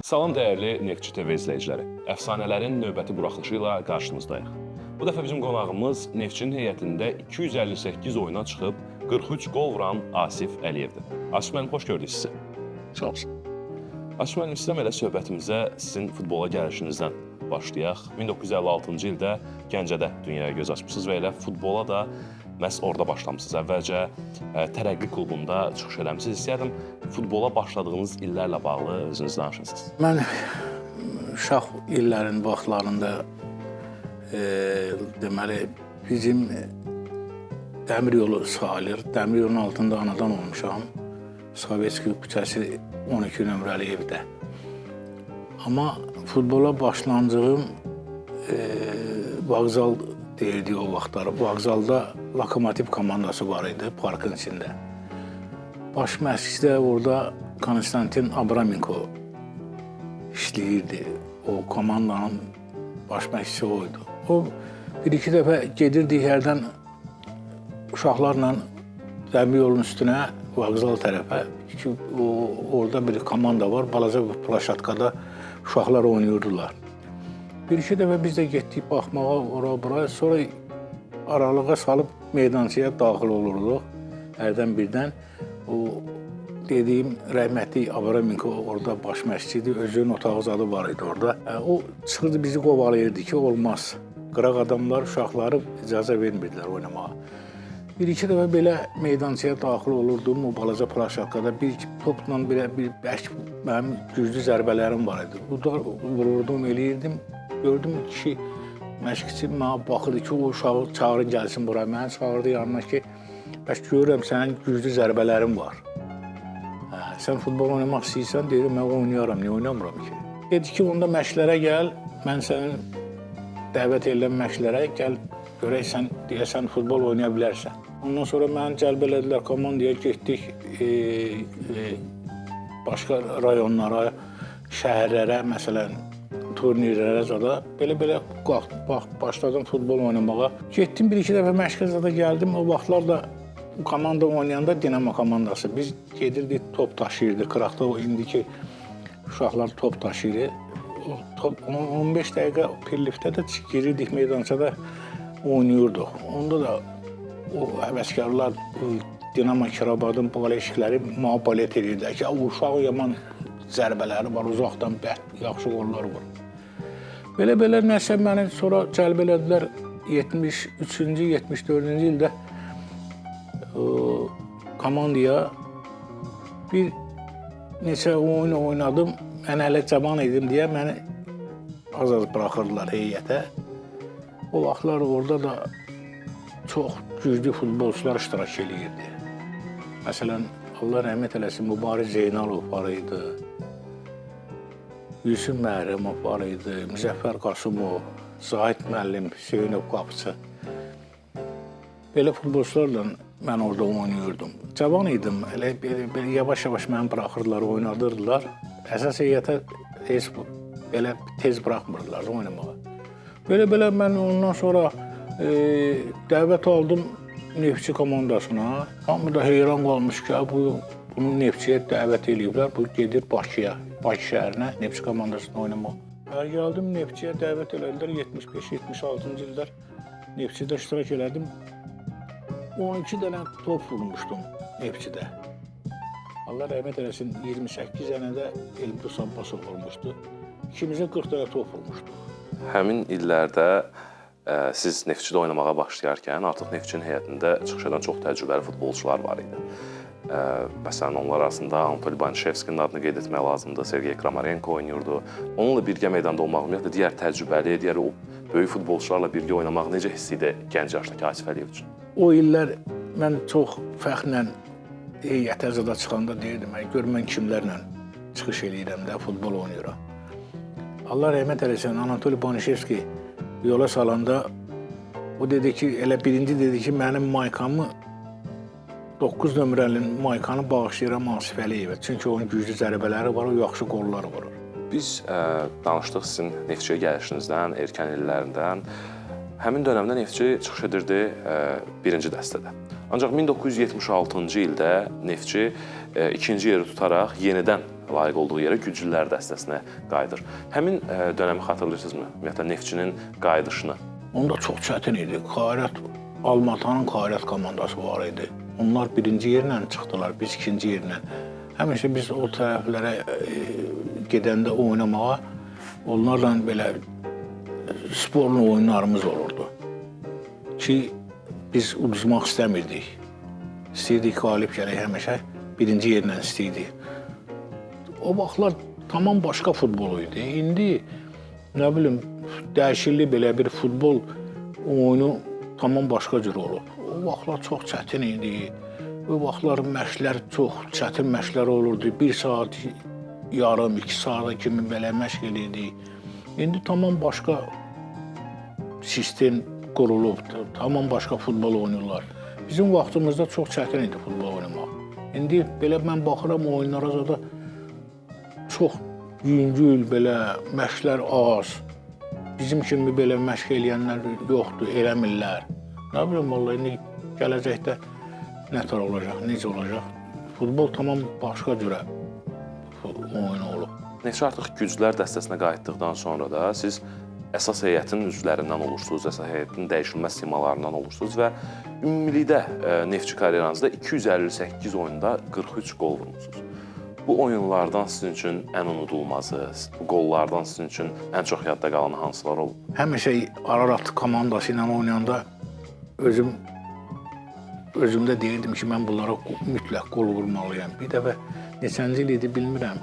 Salam dəyərli Neftçi TV izləyiciləri. Əfsanələrin növbəti buraxılışı ilə qarşınızdayıq. Bu dəfə bizim qonağımız Neftçinin heyətində 258 oyuna çıxıb 43 qol vuran Asif Əliyevdir. Asif müəllim, xoş gördük sizi. Sağ olsun. Asif müəllim, istəyirəm elə söhbətimizə sizin futbola gəlişinizdən başlayaq. 1956-cı ildə Gəncədə dünyaya göz açmışsınız və elə futbola da məhz orada başlamışsınız. Əvvəlcə Tərəqqi klubunda çıxış eləmişsiniz. İstəyərdim futbola başladığınız illərlə bağlı özünüz danışırsınız. Mən uşaq illərin vaxtlarında deməli bizim dəmir yolu sayılır. Dəmir yolunun altında anadan olmuşam. Sovetski küçəsi 12 nömrəli evdə. Amma futbola başlanacağım vağzal deyildi o vaxtlar. Vağzalda Lokomotiv komandası var idi parkın içində. Baş məşqçi də orada Konstantin Abramenko işləyirdi. O komandanın baş məşqçisi o idi. O bir-iki dəfə gedirdik hərdən uşaqlarla dəmir yolunun üstünə, vağzal tərəfə. Orada bir komanda var, balaca bir plaşatkada uşaqlar oynayırdılar. Bir-iki dəfə biz də getdik baxmağa ora-bura, sonra aralığa salıb meydançaya daxil olurduq hərdən birdən. O dediyim rəhmətli Abramenko orada baş məşqçi idi, özünün otağı zadı var idi orada. O çıxırdı bizi qovalayırdı ki, olmaz. Qıraq adamlar uşaqları icazə vermirdilər oynamağa. Bir-iki dəfə belə meydançaya daxil olurdum, o balaca plaşatkada bir-iki topla bir bərk mənim güclü zərbələrim var idi. Vururdum, eləyirdim. Gördüm ki, məşqçi mənə baxırdı ki, o uşağı çağırın gəlsin bura. Məni çağırdı yanına ki, bəs görürəm sənin güclü zərbələrin var. Sən futbol oynamaq istəyirsən, deyirəm, mən oynayaram, niyə oynamıram ki? Dedi ki, onda məşqlərə gəl, mən səni dəvət edirəm məşqlərə, gəl, görək sən, deyəsən, futbol oynaya bilərsən. Ondan sonra məni cəlb elədilər komandaya, getdik başqa rayonlara, şəhərlərə, məsələn, turnirlərə zada, belə başladım futbol oynamağa. Getdim, bir-iki dəfə məşqə zada gəldim, o vaxtlar da komanda oynayanda Dinamo komandası. Biz gedirdik, top daşıyırdı, qıraqda o indiki uşaqlar top daşıyırdı. 15 dəqiqə pirliftə də girirdik meydançada oynayırdıq. Onda da o həvəskarlar Dinamo Kirabadın baleşikləri mənə balet edirdi ki, o uşağı yaman zərbələri var, uzaqdan yaxşı qollar var. Belə nəsə məni sonra cəlb elədilər 73-cü, 74-cü ildə komandaya bir neçə oyun oynadım. Mən hələ cavan idim deyə məni azad buraxırdılar heyətə. O vaxtlar orada da çox güclü futbolçular iştirak edirdi. Məsələn, Allah rəhmət eləsin, Mübariz Zeynalov var idi. Yusuf Məhrəmov var idi, Müzəffər Qasımov, Zahid müəllim, Hüseynov Qapıçı. Belə futbolçularla mən orada oynayırdım. Cavan idim, elə yavaş-yavaş məni buraxırdılar, oynadırdılar. Əsas heyətə belə tez buraxmırdılar oynamağa. Belə mən ondan sonra dəvət aldım Neftçi komandasına. Hamı da heyran qalmış ki, bunu Neftçiyə dəvət eləyiblər, bu gedir Bakıya. Bakı şəhərinə, Neftçi komandasında oynamağa. Gəldim, Neftçiyə dəvət elədilər, 75-76-cı illər Neftçidə iştirak elədim. 12 dənə top vurmuşdum Neftçidə. Allah rəhmət eləsin, 28 dənə də Elbrus Abbasov vurmuşdu. İkimizə 40 dənə top vurmuşduq. Həmin illərdə siz Neftçidə oynamağa başlayarkən artıq Neftçinin heyətində çıxış edən çox təcrübəli futbolçular var idi. Məsələn, onlar arasında Anatoliy Banişevskinin adını qeyd etmək lazımdır, Sergey Kramarenko oynayırdı. Onunla birgə meydanda olmaq ümumiyyətlə digər təcrübəli, digər o böyük futbolçularla birgə oynamaq necə hiss idi gənc yaşdakı Asif Əliyev üçün? O illər mən çox fəxrlə heyətə zada çıxanda deyirdim, gör mən kimlərlə çıxış eləyirəm də, futbol oynayıram. Allah rəhmət eləsin, Anatoliy Banişevski yola salanda o dedi ki, elə birinci dedi ki, mənim maykamı 9 nömrəli maykanı bağışlayıram Asif Əliyevə. Çünki onun güclü zərbələri var, o yaxşı qolları var. Biz danışdıq sizin Neftçiyə gəlişinizdən, erkən illərindən. Həmin dönəmdə Neftçi çıxış edirdi birinci dəstədə. Ancaq 1976-cı ildə Neftçi ikinci yeri tutaraq yenidən layiq olduğu yerə güclülər dəstəsinə qayıdır. Həmin dönəmi xatırlayırsınızmı? Ümumiyyətlə Neftçinin qayıdışını. Onda çox çətin idi. Xayrət, Almatının Xayrət komandası var idi. Onlar birinci yerlə çıxdılar, biz ikinci yerlə. Həmişə biz o tərəflərə gedəndə oynamağa, onlarla belə sporlu oyunlarımız olurdu. Ki, biz uduzmaq istəmirdik. İstəyirdik qalib gələk həmişə, birinci yerlə istəyirdik. O vaxtlar tamam başqa futbol idi. İndi, nə bilim, dəyişikli belə bir futbol oyunu tamam başqa cür olur. O vaxtlar çox çətin idi. O vaxtlar məşqlər çox çətin məşqlər olurdu. 1 saat, yarım, 2 saata kimi belə məşq edirdik. İndi tamam başqa sistem qurulubdur. Tamam başqa futbol oynayırlar. Bizim vaxtımızda çox çətin idi futbol oynamaq. İndi belə mən baxıram oyunlara da çox yüngül, belə məşqlər az. Bizim kimi belə məşq eləyənlər yoxdur, eləmirlər. Nə bilim, vallahi indi gələcəkdə nətər olacaq, necə olacaq? Futbol tamam başqa cürə oyun olub. Neftçi artıq güclülər dəstəsinə qayıtdıqdan sonra da siz əsas heyətin üzvlərindən olursunuz, əsas heyətin dəyişilməz simalarından olursunuz və ümumilikdə Neftçi karyeranızda 258 oyunda 43 qol vurmusunuz. Bu oyunlardan sizin üçün ən unudulmazı, bu qollardan sizin üçün ən çox yadda qalan hansılar olub? Həmişə Ararat komandası ilə oynayanda özümdə deyirdim ki, mən bunlara mütləq qol vurmalıyam. Bir dəfə neçənci il idi bilmirəm,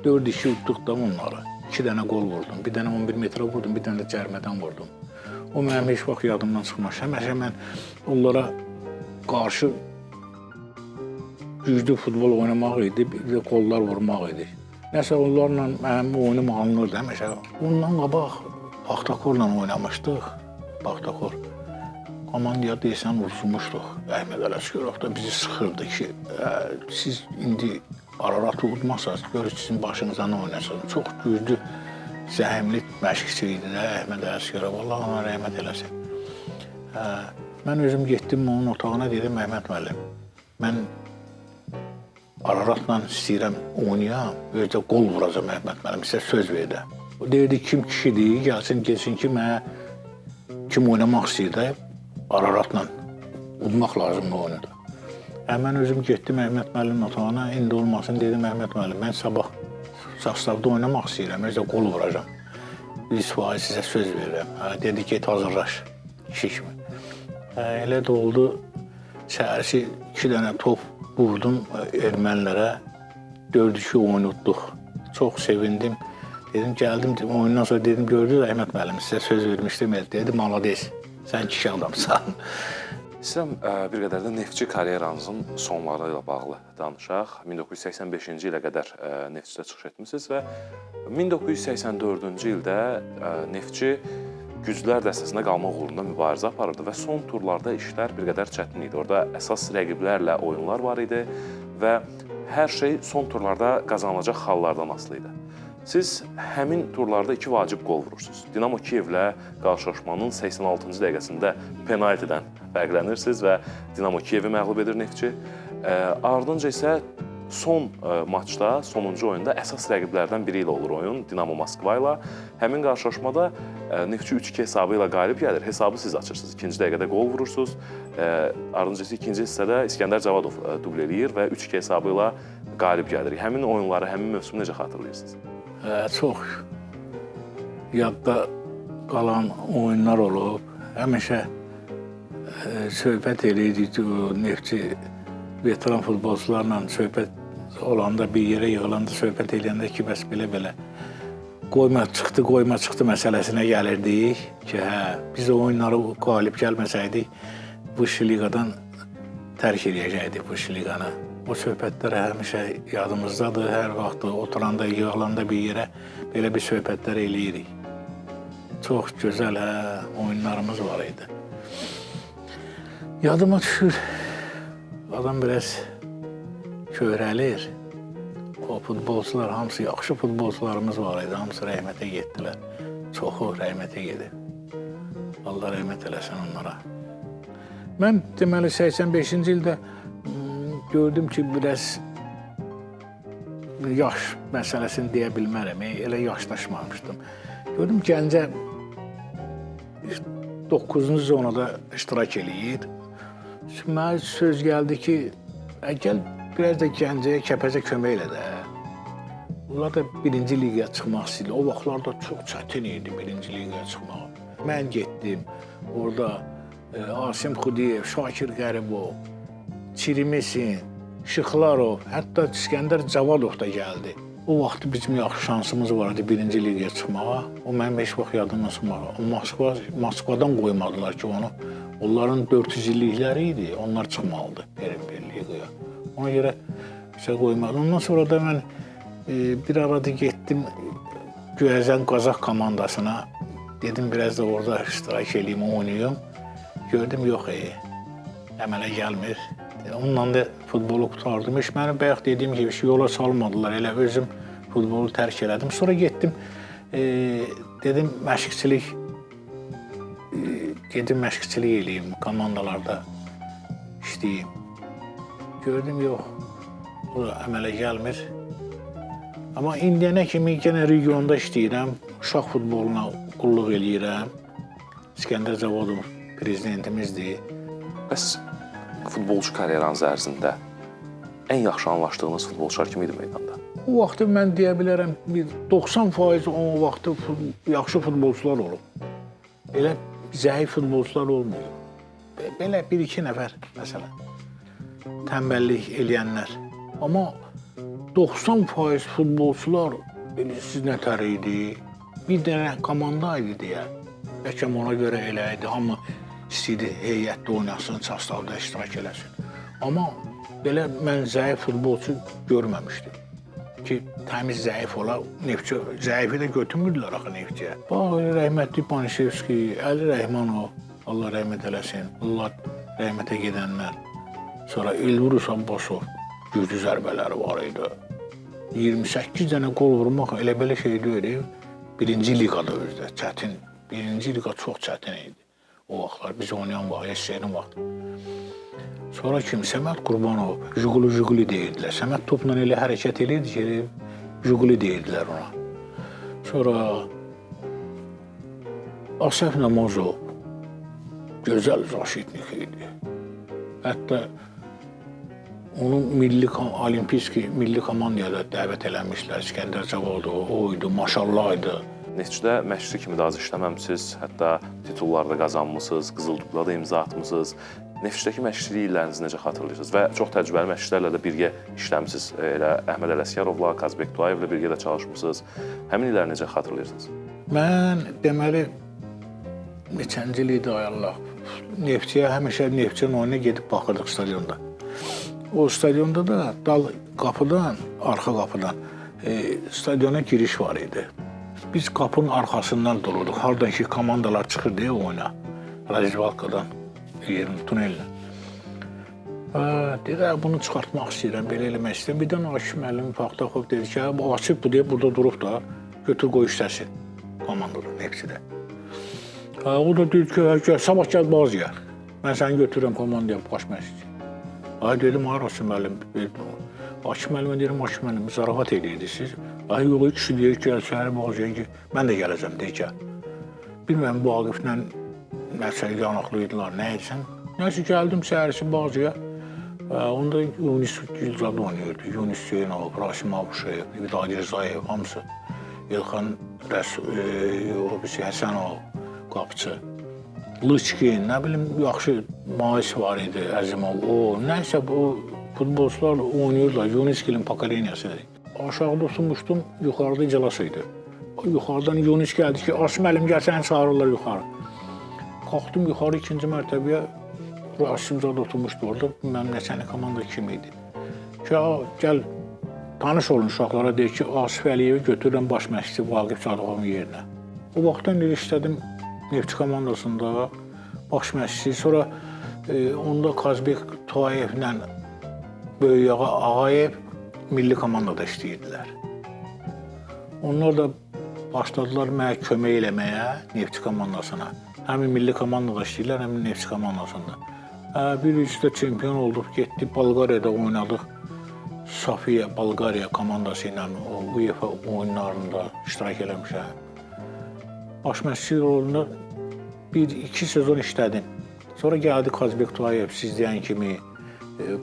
4-2 utduqda onları. 2 dənə qol vurdum, bir dənə 11 metrə vurdum, bir dənə də cərmədən vurdum. O mənim heç vaxt yadımdan çıxmaz. Həmişə mən onlara qarşı güclü futbol oynamaq idi, bir də qollar vurmaq idi. Nəsə onlarla mənim oyunum alınırdı həmişə. Ondan qabaq Baxtakorla oynamışdıq. Baxtakor. Komandaya deyəsən uçmuşduq. Əhməd Ələsgərov da bizi sıxırdı ki, siz indi Araratı udmazsınız, görür sizin başınıza nə oynasın. Çox güclü, zəhimli məşqçi idi də Əhməd Ələsgərov. Allah ona rəhmət eləsin. Mən özüm getdim onun otağına, dedim, Əhməd müəllim, mən Araratla istəyirəm oynayam, özdə qol vuracam Əhməd müəllim, sizə söz verdim. O deyirdi, kim kişidir, gəlsin ki, mənə kim oynamaq istəyir də, Araratla udmaq lazımdır oyunu. Mən özüm getdim Əhməd müəllimin otağına, indi olmasın dedim, Əhməd müəllim, mən sabah sastavda oynamaq istəyirəm, özdə qol vuracam. 100% sizə söz verirəm. Dedi ki, hazırlaş, kişi kimi. Elə də oldu, səhərsi 2 dənə top vurdum ermənilərə, 4-2 oynatdıq. Çox sevindim. Dedim, gəldim, oyundan sonra dedim, gördünüz Əhməd müəllim, sizə söz vermişdim, dedim, malades, sən kişi adamsan. İstəyirəm bir qədər də Neftçi karyeranızın sonları ilə bağlı danışaq. 1985-ci ilə qədər Neftçidə çıxış etmişsiniz və 1984-cü ildə Neftçi güclülər dəstəsinə qalmaq uğrunda mübarizə aparırdı və son turlarda işlər bir qədər çətin idi. Orada əsas rəqiblərlə oyunlar var idi və hər şey son turlarda qazanılacaq xallardan asılı idi. Siz həmin turlarda 2 vacib qol vurursunuz. Dinamo Kiyevlə qarşılaşmanın 86-cı dəqiqəsində penaltidən fərqlənirsiniz və Dinamo Kiyevi məğlub edir Neftçi. Ardınca isə son maçda, sonuncu oyunda əsas rəqiblərdən biri ilə olur oyun, Dinamo Moskva ilə. Həmin qarşılaşmada Neftçi 3-2 hesabı ilə qalib gəlir. Hesabı siz açırsınız. İkinci dəqiqədə qol vurursunuz. Ardınca isə ikinci hissədə İskəndər Cavadov dubl eləyir və 3-2 hesabı ilə qalib gəlir. Həmin oyunları, həmin mövsümü necə xatırlayırsınız? Çox yadda qalan oyunlar olub. Həmişə söhbət eləyirdik, Neftçi veteran futbolçularla söhbət olanda, bir yerə yığılanda, söhbət eləyəndə ki, bəs belə-belə qoyma çıxdı məsələsinə gəlirdik ki, biz o oyunları qalib gəlməsəydik, bu liqadan tərk edəcəkdik bu liqanı. O söhbətlər həmişə yadımızdadır, hər vaxt oturanda, yığılanda bir yerə belə bir söhbətlər eləyirik. Çox gözəl oyunlarımız var idi. Yadıma düşür, adam biraz kövrəlir. O futbolçular, hamısı yaxşı futbolçularımız var idi, hamısı rəhmətə getdilər. Çoxu rəhmətə gedib. Allah rəhmət eləsin onlara. Mən deməli 85-ci ildə gördüm ki, biraz yaş məsələsini deyə bilmərəm, elə yaşlaşmamışdım. Gördüm Gəncə 9-cu zonada iştirak eləyir. Mənə söz gəldi ki, gəl biraz da Gəncəyə, Kəpəzə kömək elə də. Onlar da birinci liqaya çıxmaq istəyirlər. O vaxtlarda çox çətin idi birinci liqaya çıxmaq. Mən getdim, orada Asim Xudiyev, Şakir Qəribov, Çirimesin, Şıxlarov, hətta İskəndər Cavadov da gəldi. O vaxt bizim yaxşı şansımız vardı birinci liqaya çıxmağa. O mənim heç vaxt yadımdan çıxmır. Moskvadan qoymadılar ki onu. Onların 400 illikləri idi, onlar çıxmalıdır bir liqaya. Ona görə bizə qoymadı. Ondan sonra da mən bir arada getdim Göyəzən Qazaq komandasına. Dedim biraz da orada iştirak eləyim, oynayım. Gördüm yox, əmələ gəlmir. Onunla da futbolu qutardım. Heç məni bayaq dediyim kimi yola salmadılar. Elə özüm futbolu tərk elədim. Sonra getdim, dedim məşqçilik eləyim, komandalarda işləyim. Gördüm yox, bu əmələ gəlmir. Amma indiyənə kimi yenə regionda işləyirəm, uşaq futboluna qulluq eləyirəm. İskəndər Cavadov prezidentimizdir. Bəs futbolçu karyeranız ərzində ən yaxşı anlaşdığınız futbolçular kim idi meydanda? O vaxtı mən deyə bilərəm, 90% o vaxtı yaxşı futbolçular olub. Elə zəif futbolçular olmuyor. Belə bir-iki nəfər, məsələn, tənbəllik eləyənlər. Amma 90% futbolçular siz nətər idi? Bir dənə komanda idi deyə. Bəlkə ona görə elə idi, amma istəyirdi heyətdə oynasın, çastavda iştirak eləsin. Amma belə mən zəif futbolçu görməmişdim. Ki, təmiz zəif ola, Neftçi, zəifi də götürmürdülər axı Neftçiyə. Bax, rəhmətli Panişevski, Əli Rəhmanov, Allah rəhmət eləsin, Allah rəhmətə gedənlər. Sonra Elbrus Abbasov, güclü zərbələri var idi. 28 dənə qol vurmaq elə belə şey deyil. Birinci liqada özdə, çətin. Birinci liqa çox çətin idi. O vaxtlar biz oynayan vaxt, SSR-in vaxt. Sonra kim? Səməd Qurbanov, Juguli deyirdilər. Səməd topla elə hərəkət edirdi ki, Juguli deyirdilər ona. Sonra Asəf Namazov, gözəl zaşitnik idi. Hətta onu milli komandaya da dəvət eləmişlər. İskəndər Cavadov, o idi, maşallah idi. Neftçidə məşqçi kimi də az işləməmisiniz, hətta titullarda qazanmısınız, Qızıl Dupla da imza atmısınız. Neftçidəki məşqçilik illərinizi necə xatırlayırsınız və çox təcrübəli məşqçilərlə də birgə işləmisiniz. Elə Əhməd Ələsgərovla, Qazbek Tuayevlə birgə də çalışmısınız. Həmin illəri necə xatırlayırsınız? Mən deməli neçənci il idi ay Allah. Neftçiyə həmişə Neftçinin oyuna gedib baxırdıq stadionda. O stadionda da dal qapıdan, arxa qapıdan stadiona giriş var idi. Biz qapının arxasından dururduq. Hardan ki komandalar çıxır deyə oyuna. Razvalkadan, yerin tunellə. Dedi, bunu çıxartmaq istəyirəm, belə eləmək istəyirəm. Bir dənə Akif müəllim Faxtaxov dedi ki, bu açıb bu deyə burada durub da götür qoy işləsin komandadan hepsi də. O da dedi ki, sabah gəl bazıya. Mən səni götürürəm komandaya baş məşqçi. Ay dedim, Akif müəllim. Akif müəllimə deyirəm, Akif müəllim, zarafat edirdi siz. Ay yox, kişi deyir ki, səhər bazıya ki, mən də gələcəm deyir ki. Bilməm, bu Akiflə nəsə yanıqlıydılar, nə etsən. Nəsə gəldim səhərisi bazıya. Onda Yunus Gülzad oynayırdı. Yunus Hüseynov, Rasim Abuşev, İbdali Rzayev, hamısı. İlxan Həsənov, qapıcı. Lıçkin, nə bilim, yaxşı Mais var idi, Əzimov. Nəysə, bu futbolçular oynayırlar. Yuniskilin pokoleniyasıdır. Aşağıda oturmuşdum, yuxarıda iclas idi. Yuxarıdan Yunus gəldi ki, Asim müəllim gəl, səni çağırırlar yuxarı. Qalxdım yuxarı ikinci mərtəbəyə, Rasim zad oturmuşdu orada, bilməm neçəni komanda kim idi. Ki, gəl, tanış olun uşaqlara, deyir ki, Asif Əliyevi götürürəm baş məşqçi Vaqif Sadıqovun yerinə. O vaxtdan elə işlədim Neftçi komandasında baş məşqçi, sonra onda Qazbek Tuayevlə Böyüyağa Ağayev milli komandada işləyirdilər. Onlar da başladılar mənə kömək eləməyə Neftçi komandasına. Həmin milli komandada işləyirlər, həmin Neftçi komandasında. Bir üçdə çempion olduq, getdik Bolqariyada oynadıq. Safiya Bolqariya komandası ilə o UEFA oyunlarında iştirak eləmişəm. Baş məşqçi rolunda 1-2 sezon işlədim. Sonra gəldi Kazbek Tulayev siz deyən kimi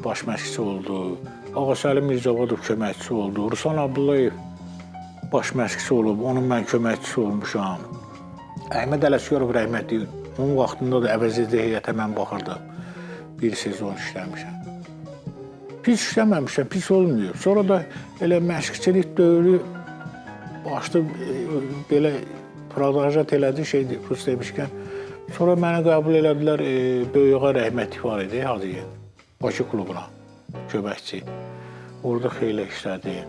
baş məşqçi oldu. Ağasəlim Mirzavadov köməkçisi oldu. Ruslan Abdullayev baş məşqçisi olub, onun mən köməkçisi olmuşam. Əhməd Ələsgərov rəhmətli, onun vaxtında da əvəzedici heyətə mən baxırdım. Bir sezon işləmişəm. Pis işləməmişəm, pis olmuyor. Sonra da elə məşqçilik dövrü başdı belə prodajat elədi şeydi, Rus demişkən. Sonra məni qəbul elədilər Böyüğa rəhmətli var idi, Hacıyev. Bakı klubuna köməkçi. Orada xeyli işlədim.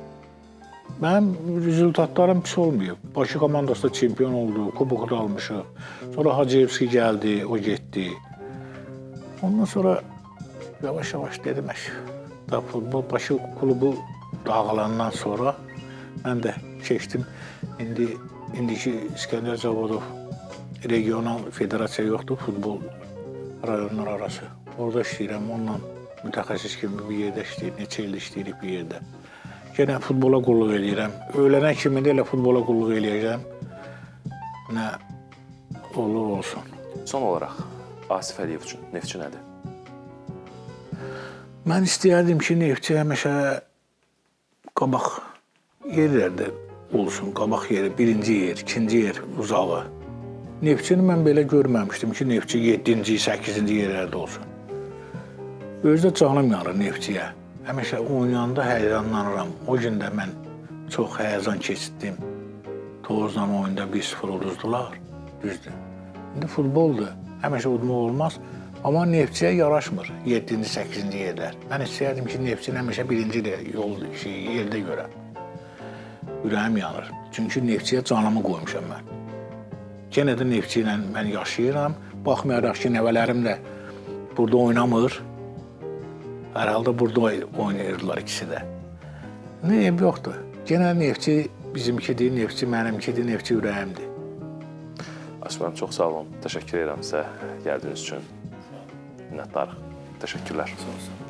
Mənim rezultatlarım pis olmuyor. Bakı komandasında çempion oldu, kubok da almışıq. Sonra Hacıyevski gəldi, o getdi. Ondan sonra yavaş-yavaş dedim da futbol Bakı klubu dağılandan sonra mən də keçdim. İndiki İskəndər Cavodov regional federasiya yoxdur, futbol rayonlar arası. Orada işləyirəm, onunla mütəxəssis kimi bir yerdə işləyir, neçə ildə işləyirik bir yerdə. Yenə futbola qulluq eləyirəm. Öylənən kimi də elə futbola qulluq eləyəcəm. Nə olur olsun. Son olaraq Asif Əliyev üçün Neftçi nədir? Mən istəyərdim ki, Neftçi həmişə qabaq yerlərdə olsun. Qabaq yeri, birinci yer, ikinci yer uzağı. Neftçini mən belə görməmişdim ki, Neftçi 7-ci, 8-ci yerlərdə olsun. Özdə canım yanır Neftçiyə. Həmişə oynayanda həyəcanlanıram. O gün də mən çox həyəcan keçirdim. Tovuzla oyunda 1-0 uduzdular. Düzdür. İndi futboldur. Həmişə udmaq olmaz. Amma Neftçiyə yaraşmır 7-ci, 8-ci yerlər. Mən istəyərdim ki, Neftçini həmişə birinci yerdə görəm. Ürəyim yanır. Çünki Neftçiyə canımı qoymuşam mən. Yenə də Neftçi ilə mən yaşayıram. Baxmayaraq ki, nəvələrim də burada oynamır. Hər halda burada oynayırdılar ikisi də. Neyim yoxdur. Yenə Neftçi bizimkidir, Neftçi mənimkidir, Neftçi ürəyimdir. Asif müəllim, çox sağ olun. Təşəkkür edirəm sizə gəldiyiniz üçün. Minnətdarıq. Təşəkkürlər. Sağ olun.